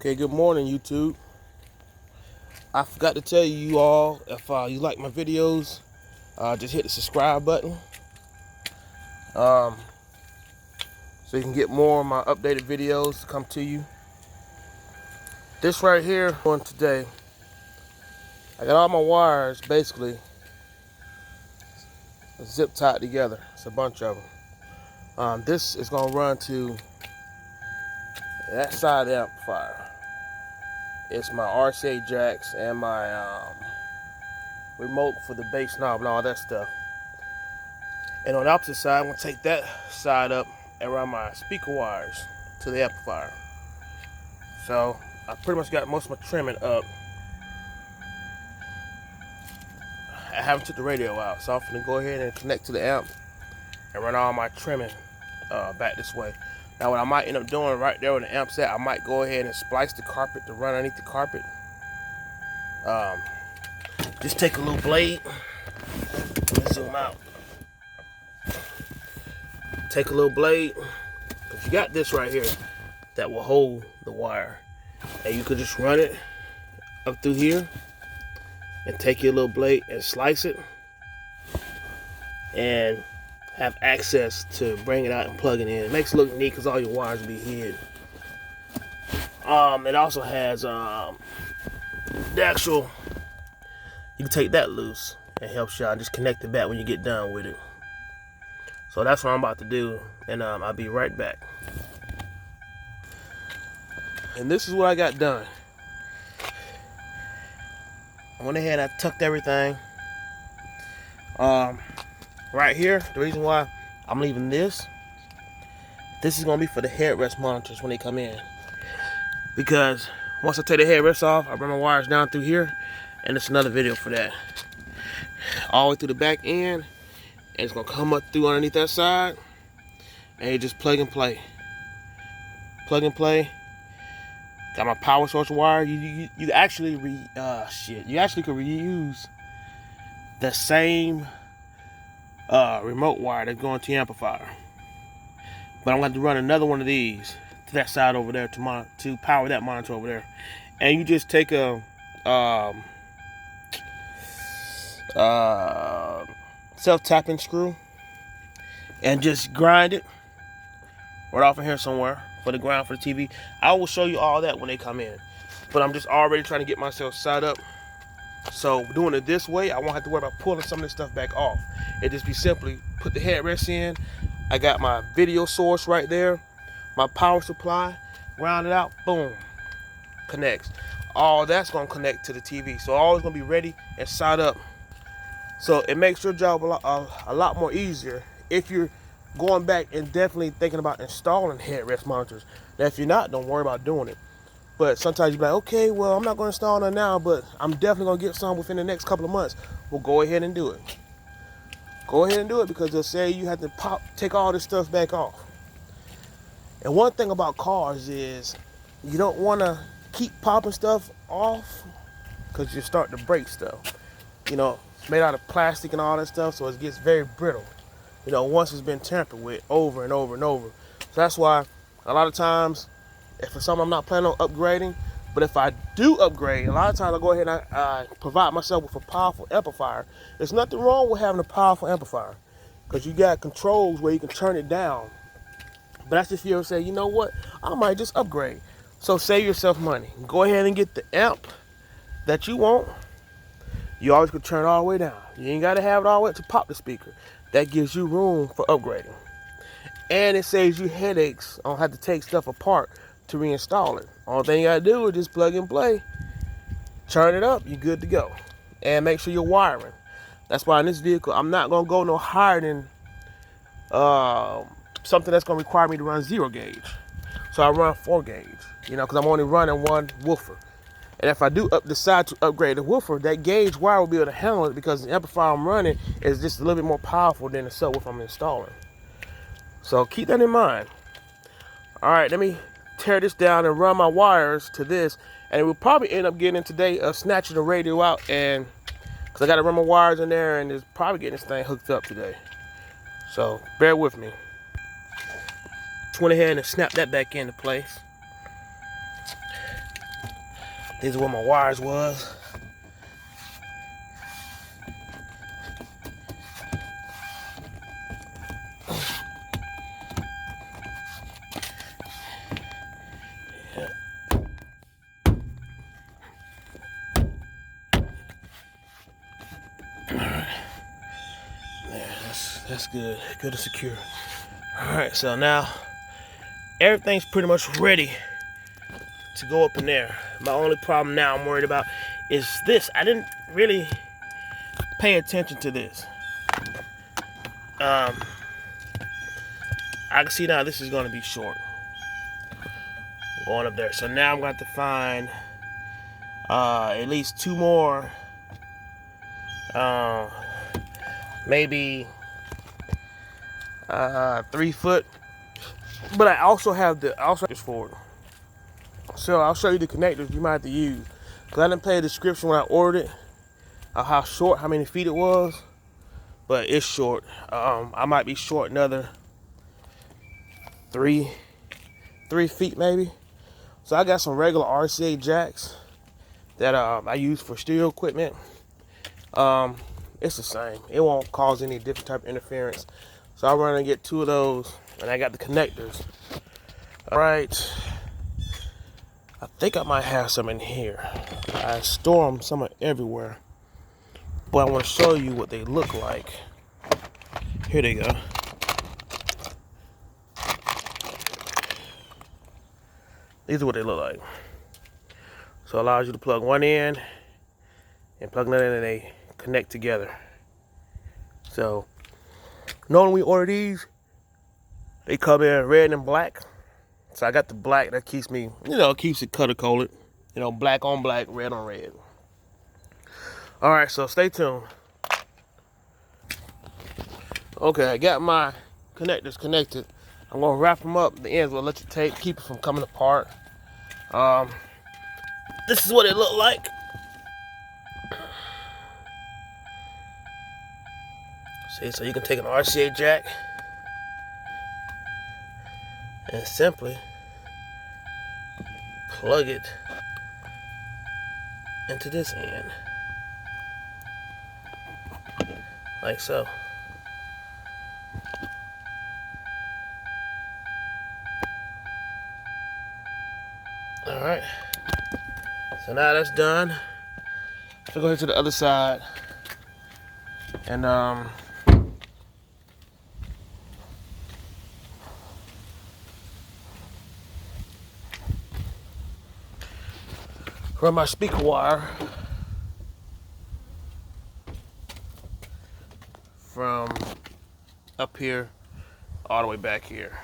Okay, good morning, YouTube. I forgot to tell you all, if you like my videos, just hit the subscribe button, so you can get more of my updated videos come to you. This right here on today, I got all my wires basically zip tied together. It's a bunch of them. This is gonna run to that side of the amplifier. It's my RCA jacks and my remote for the bass knob and all that stuff. And on the opposite side, I'm gonna take that side up and run my speaker wires to the amplifier. So I pretty much got most of my trimming up. I haven't took the radio out, so I'm gonna go ahead and connect to the amp and run all my trimming back this way. Now what I might end up doing right there where the amp's at, I might go ahead and splice the carpet to run underneath the carpet. Just take a little blade. Let me zoom out. Take a little blade. If you got this right here that will hold the wire, and you could just run it up through here and take your little blade and slice it and have access to bring it out and plug it in. It makes it look neat because all your wires will be hid. It also has the actual, you can take that loose and helps y'all just connect it back when you get done with it. So that's what I'm about to do, and I'll be right back. And this is what I got done. I went ahead and I tucked everything. Right here, the reason why I'm leaving this is gonna be for the headrest monitors when they come in. Because once I take the headrest off, I run my wires down through here, and it's another video for that. All the way through the back end, and it's gonna come up through underneath that side, and you just plug and play. Plug and play. Got my power source wire. You actually you actually could reuse the same remote wire that's going to the amplifier. But I'm going to have to run another one of these to that side over there to power that monitor over there. And you just take a self-tapping screw and just grind it right off in here somewhere for the ground for the TV. I will show you all that when they come in. But I'm just already trying to get myself set up. So doing it this way, I won't have to worry about pulling some of this stuff back off. It just be simply put the headrest in. I got my video source right there, my power supply, ground it out, boom, connects. All that's gonna connect to the TV. So all is gonna be ready and set up. So it makes your job a lot more easier if you're going back and definitely thinking about installing headrest monitors. Now if you're not, don't worry about doing it. But sometimes you're like, okay, well, I'm not going to install them now, but I'm definitely going to get some within the next couple of months. Well, go ahead and do it. Go ahead and do it, because they'll say you have to take all this stuff back off. And one thing about cars is you don't want to keep popping stuff off, because you start to break stuff. You know, it's made out of plastic and all that stuff, so it gets very brittle. You know, once it's been tampered with over and over and over. So that's why a lot of times, if it's something I'm not planning on upgrading, but if I do upgrade, a lot of times I go ahead and I provide myself with a powerful amplifier. There's nothing wrong with having a powerful amplifier, because you got controls where you can turn it down. But that's if you ever say, you know what, I might just upgrade. So save yourself money. Go ahead and get the amp that you want. You always could turn it all the way down. You ain't got to have it all the way up to pop the speaker. That gives you room for upgrading. And it saves you headaches on how to take stuff apart to reinstall it. All thing you gotta do is just plug and play, turn it up, you're good to go. And make sure you're wiring. That's why in this vehicle, I'm not gonna go no higher than something that's gonna require me to run 0 gauge. So I run 4 gauge, you know, because I'm only running one woofer. And if I do decide to upgrade the woofer, that gauge wire will be able to handle it, because the amplifier I'm running is just a little bit more powerful than the subwoofer I'm installing. So keep that in mind. All right, let me tear this down and run my wires to this, and we'll probably end up getting today snatching the radio out, and because I got to run my wires in there, and it's probably getting this thing hooked up today. So bear with me. Just went ahead and snapped that back into place. These are where my wires was. That's good. Good and secure. Alright, so now everything's pretty much ready to go up in there. My only problem now I'm worried about is this. I didn't really pay attention to this. I can see now this is going to be short. Going up there. So now I'm going to have to find at least two more, maybe 3 foot. But I also have the for it. So I'll show you the connectors you might have to use. Because I didn't pay a description when I ordered it of how short, how many feet it was. But it's short. I might be short another 3 feet maybe. So I got some regular RCA jacks that I use for stereo equipment. It's the same. It won't cause any different type of interference. So I'm running to get 2 of those, and I got the connectors. All right. I think I might have some in here. I store them somewhere everywhere, but I want to show you what they look like. Here they go. These are what they look like. So it allows you to plug one in and plug another in, and they connect together. So normally we order these, they come in red and black. So I got the black that keeps me, keeps it color coded. Black on black, red on red. All right, so stay tuned. Okay, I got my connectors connected. I'm gonna wrap them up. The ends will let you tape, keep it from coming apart. This is what it looked like. See, so you can take an RCA jack and simply plug it into this end, like so. All right, so now that's done. So go ahead to the other side and run my speaker wire from up here all the way back here.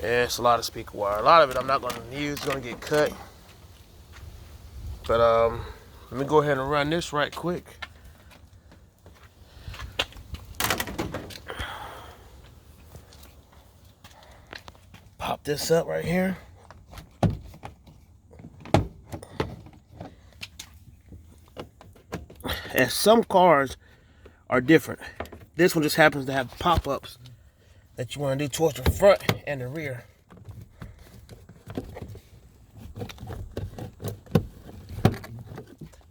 Yeah, it's a lot of speaker wire. A lot of it I'm not going to use. It's going to get cut. But let me go ahead and run this right quick. Pop this up right here. And some cars are different. This one just happens to have pop-ups that you want to do towards the front and the rear.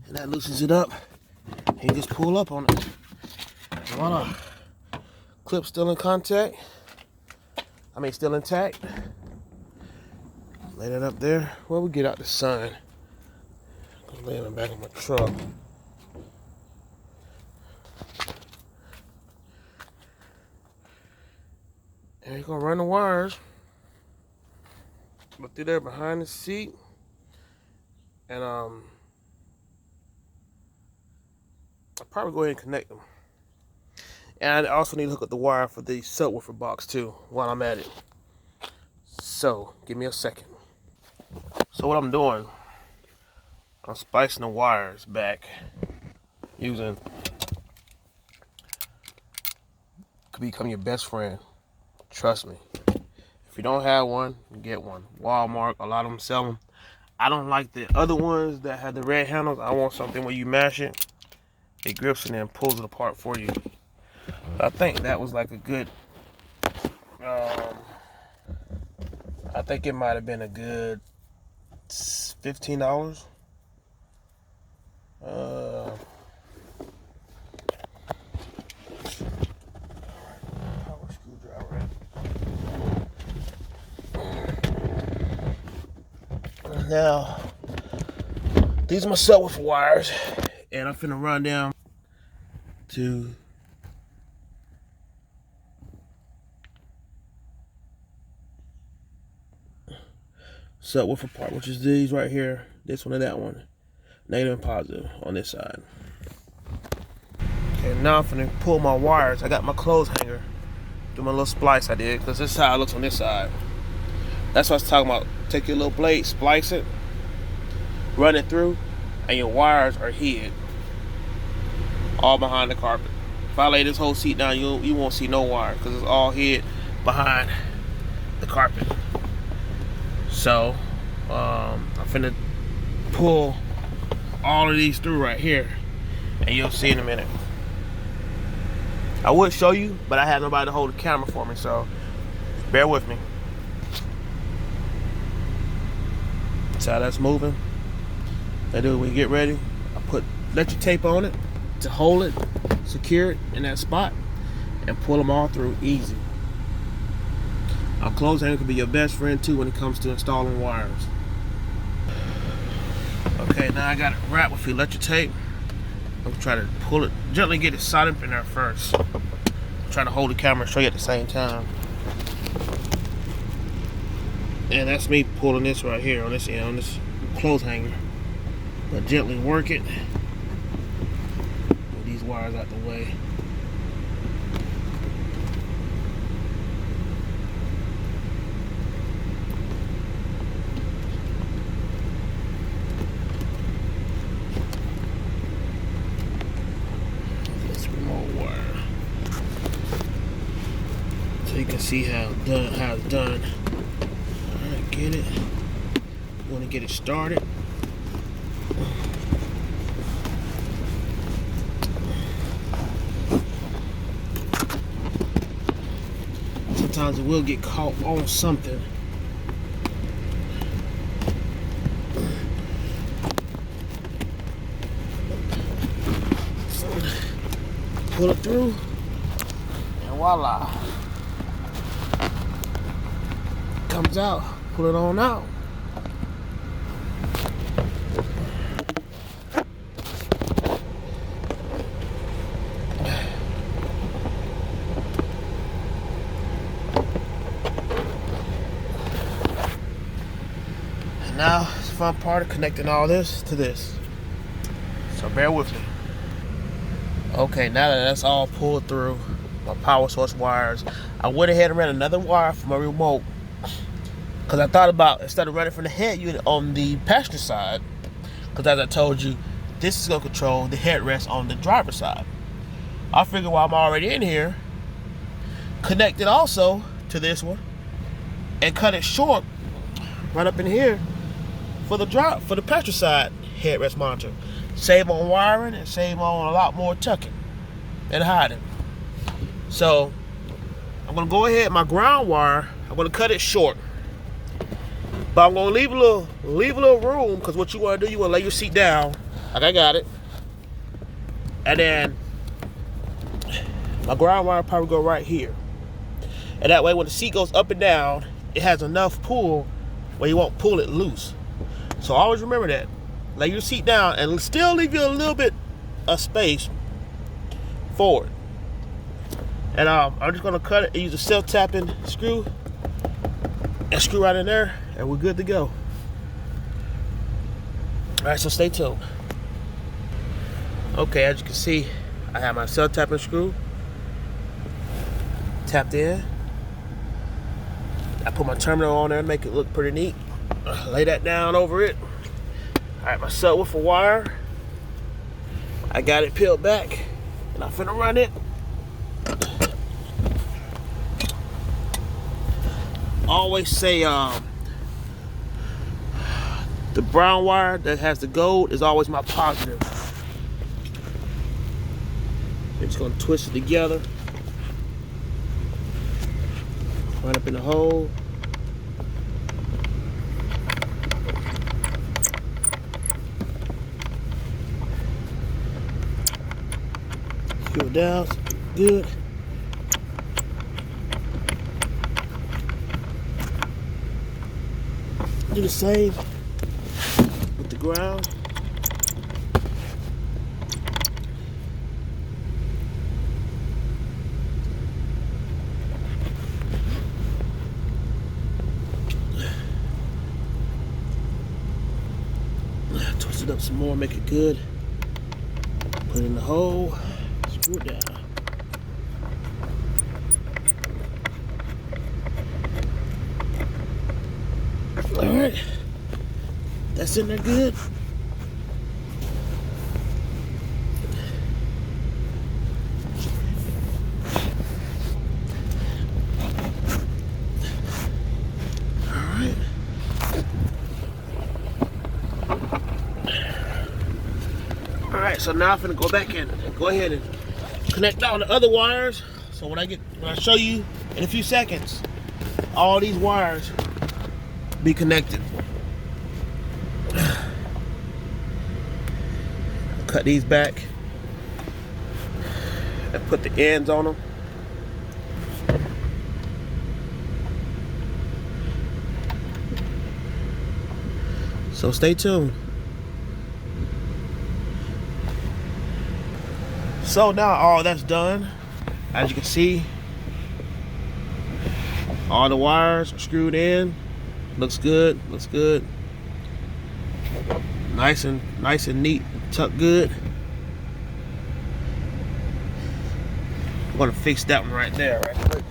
And that loosens it up. And you just pull up on it. Voila. Clip still in contact. Still intact. Lay that up there. Well, we get out the sun. I'm laying in the back of my truck. And you're gonna run the wires, but through there behind the seat, and I'll probably go ahead and connect them. And I also need to hook up the wire for the subwoofer box too while I'm at it. So give me a second. So what I'm doing, I'm splicing the wires back using could become your best friend. Trust me. If you don't have one, get one. Walmart, a lot of them sell them. I don't like the other ones that have the red handles. I want something where you mash it, it grips and then pulls it apart for you. I think that was like a good, I think it might have been a good It's $15. Power screwdriver. Now, these are my subwoofer wires, and I'm finna run down to subwoofer part, which is these right here, this one and that one, negative and positive on this side. Okay, now I'm finna pull my wires. I got my clothes hanger, do my little splice I did, because this is how it looks on this side. That's what I was talking about. Take your little blade, splice it, run it through, and your wires are hid all behind the carpet. If I lay this whole seat down, you won't see no wire, because it's all hid behind the carpet. So I'm finna pull all of these through right here, and you'll see in a minute. I would show you, but I had nobody to hold the camera for me, so bear with me. So that's moving. I do when you get ready. I put electric tape on it to hold it, secure it in that spot, and pull them all through easy. A clothes hanger can be your best friend too when it comes to installing wires. Okay, now I got it wrapped with electric tape. I'm trying to pull it, gently get it solid up in there first. I'm trying to hold the camera and show you at the same time. And that's me pulling this right here on this end, on this clothes hanger. But gently work it. Move these wires out the way. You can see how it's done. Alright, get it. You want to get it started. Sometimes it will get caught on something. Pull it through, and voila. Comes out, pull it on out. And now it's the fun part of connecting all this to this. So bear with me. Okay, now that that's all pulled through, my power source wires, I went ahead and ran another wire from my remote. Because I thought about, instead of running from the head unit on the passenger side, because as I told you, this is going to control the headrest on the driver's side. I figured while I'm already in here, connect it also to this one, and cut it short right up in here for the passenger side headrest monitor. Save on wiring and save on a lot more tucking and hiding. So I'm going to go ahead, my ground wire, I'm going to cut it short. But I'm gonna leave a little room, because what you wanna do, you wanna lay your seat down, like I got it. And then my ground wire probably go right here. And that way when the seat goes up and down, it has enough pull where you won't pull it loose. So always remember that. Lay your seat down and still leave you a little bit of space forward. And I'm just gonna cut it and use a self-tapping screw and screw right in there, and we're good to go. Alright, so stay tuned. Okay, as you can see, I have my self-tapping screw tapped in. I put my terminal on there and make it look pretty neat. Lay that down over it. Alright, my subwoofer wire, I got it peeled back, and I'm finna run it. Always say the brown wire that has the gold is always my positive. I'm just gonna twist it together, right up in the hole. Screw it down. Good. Do the same with the ground. Twist it up some more, make it good. Put it in the hole, screw it down. Alright, that's in there good. Alright. Alright, so now I'm gonna go back and go ahead and connect all the other wires. So when I show you in a few seconds, all these wires be connected. Cut these back and put the ends on them. So stay tuned. So now all that's done. As you can see, all the wires are screwed in. Looks good, looks good. Nice and neat, tucked good. I'm gonna fix that one right there, right quick.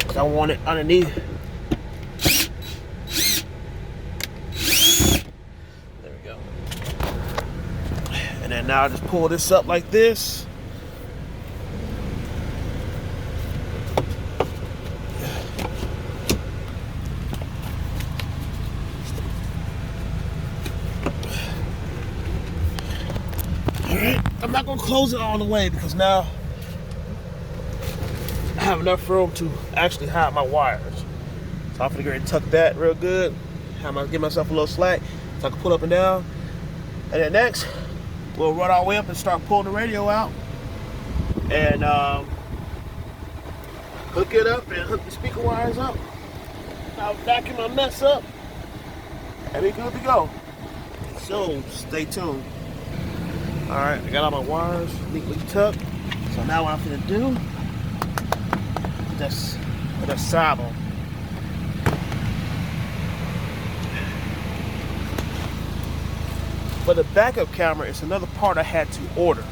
'Cause I want it underneath. There we go. And then now I just pull this up like this. I'm not gonna close it all the way because now I have enough room to actually hide my wires. So I'm gonna go ahead and tuck that real good. Give myself a little slack so I can pull up and down. And then next, we'll run our way up and start pulling the radio out. And hook it up and hook the speaker wires up. I'll vacuum my mess up. And we're good to go. So stay tuned. Alright, I got all my wires neatly tucked. So now what I'm gonna do, just put a saddle. For the backup camera, it's another part I had to order.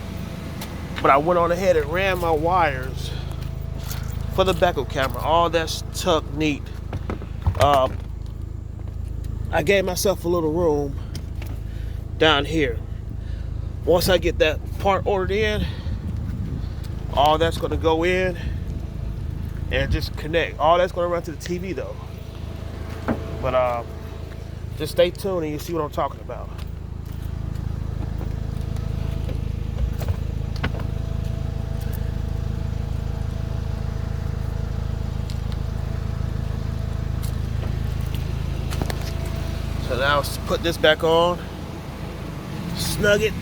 But I went on ahead and ran my wires for the backup camera. All that's tucked neat. I gave myself a little room down here. Once I get that part ordered in, all that's gonna go in and just connect. All that's gonna run to the TV though. But just stay tuned and you'll see what I'm talking about. So now let's put this back on, snug it.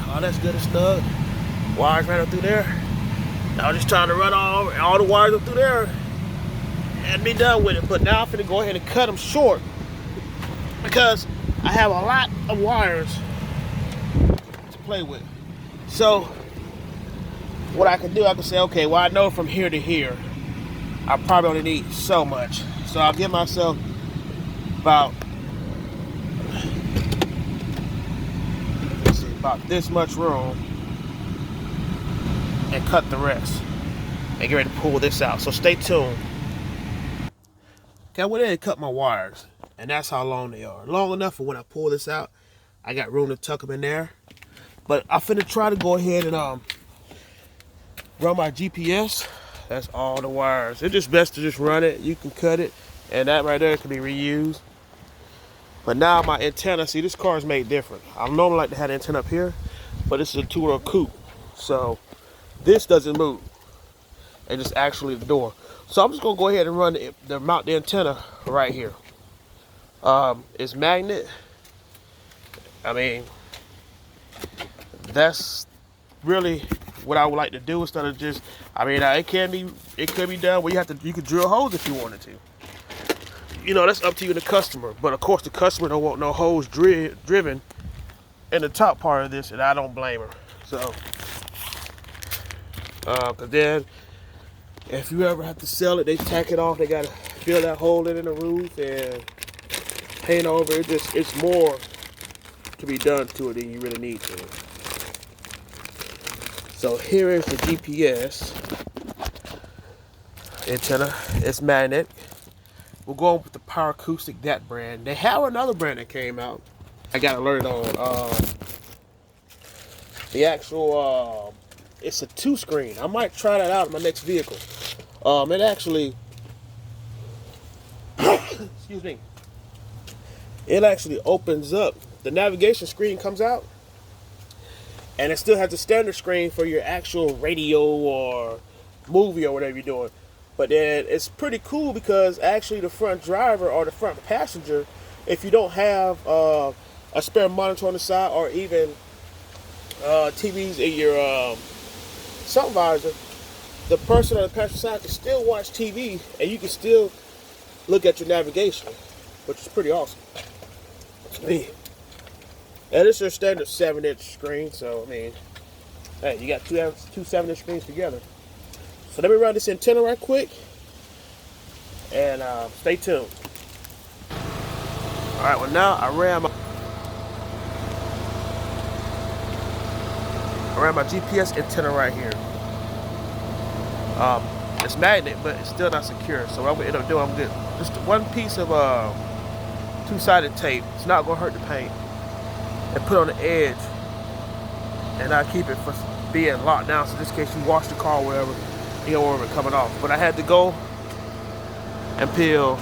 All that's good and snug. Wires ran up through there. Now I'm just trying to run all the wires up through there and be done with it. But now I'm gonna go ahead and cut them short because I have a lot of wires to play with. So what I can do, I can say, okay, well I know from here to here, I probably only need so much. So I'll give myself about this much room and cut the rest and get ready to pull this out. So stay tuned. Okay, I went in and cut my wires, and that's how long they are. Long enough for when I pull this out, I got room to tuck them in there. But I'm finna try to go ahead and run my GPS. That's all the wires. It's just best to just run it. You can cut it, and that right there can be reused. But now my antenna, see, this car is made different. I normally like to have the antenna up here, but this is a two-door coupe. So this doesn't move. And it's actually the door. So I'm just gonna go ahead and run mount the antenna right here. It's magnet. I mean, that's really what I would like to do instead of just, I mean, it can be done where you could drill holes if you wanted to. You know, that's up to you and the customer. But of course the customer don't want no holes driven in the top part of this, and I don't blame her. So, cause then if you ever have to sell it, they tack it off. They gotta fill that hole in the roof and paint over. It's more to be done to it than you really need to. So here is the GPS antenna. It's magnetic. We'll go on with the Power Acoustic, that brand. They have another brand that came out. I gotta learn it on. The actual, it's a 2-screen. I might try that out in my next vehicle. It actually, excuse me. It actually opens up. The navigation screen comes out, and it still has the standard screen for your actual radio or movie or whatever you're doing. But then it's pretty cool because actually the front driver or the front passenger, if you don't have a spare monitor on the side or even TVs in your sun visor, the person on the passenger side can still watch TV and you can still look at your navigation, which is pretty awesome to me. And it's your standard 7-inch screen, so I mean, hey, you got two 7-inch screens together. So let me run this antenna right quick, and stay tuned. All right, well now I ran my GPS antenna right here. It's magnet, but it's still not secure. So what I'm gonna end up doing, I'm gonna get just one piece of 2-sided tape. It's not gonna hurt the paint, and put on the edge, and I keep it for being locked down. So just in case you wash the car or whatever, you don't worry about it coming off. But I had to go and peel